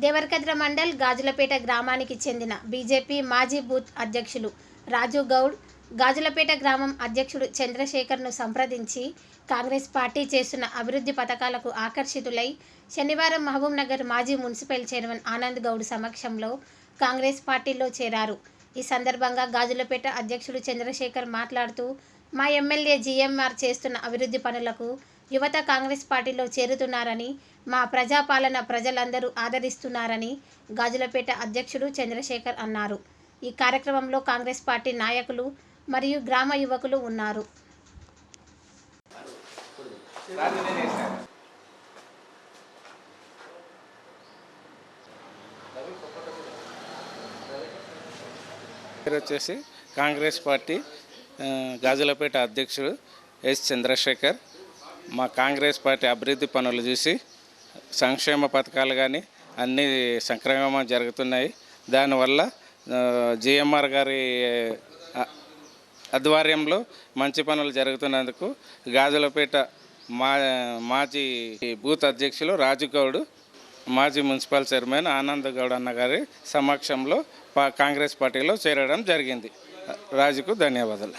దేవరకద్ర మండల్ గాజులపేట గ్రామానికి చెందిన బీజేపీ మాజీ బూత్ అధ్యక్షులు రాజు గౌడ్ గాజులపేట గ్రామం అధ్యక్షుడు చంద్రశేఖర్ను సంప్రదించి కాంగ్రెస్ పార్టీ చేస్తున్న అభివృద్ధి పథకాలకు ఆకర్షితులై శనివారం మహబూబ్నగర్ మాజీ మున్సిపల్ చైర్మన్ ఆనంద్ గౌడ్ సమక్షంలో కాంగ్రెస్ పార్టీలో చేరారు. ఈ సందర్భంగా గాజులపేట అధ్యక్షుడు చంద్రశేఖర్ మాట్లాడుతూ, మా ఎమ్మెల్యే జీఎంఆర్ చేస్తున్న అభివృద్ధి పనులకు యువత కాంగ్రెస్ పార్టీలో చేరుతున్నారని, మా ప్రజాపాలన ప్రజలందరూ ఆదరిస్తున్నారని గాజులపేట అధ్యక్షుడు చంద్రశేఖర్ అన్నారు. ఈ కార్యక్రమంలో కాంగ్రెస్ పార్టీ నాయకులు మరియు గ్రామ యువకులు ఉన్నారు. వచ్చేసి కాంగ్రెస్ పార్టీ గాజులపేట అధ్యక్షుడు ఎస్ చంద్రశేఖర్. మా కాంగ్రెస్ పార్టీ అభివృద్ధి పనులు చూసి సంక్షేమ పథకాలు కానీ అన్నీ సక్రమంగా జరుగుతున్నాయి. దానివల్ల జిఎంఆర్ గారి ఆధ్వర్యంలో మంచి పనులు జరుగుతున్నందుకు గాజులపేట మాజీ బూత్ అధ్యక్షులు రాజు గౌడ్, మాజీ మున్సిపల్ చైర్మన్ ఆనంద్ గౌడ్ అన్న గారి సమక్షంలో కాంగ్రెస్ పార్టీలో చేరడం జరిగింది. రాజుకు ధన్యవాదాలు.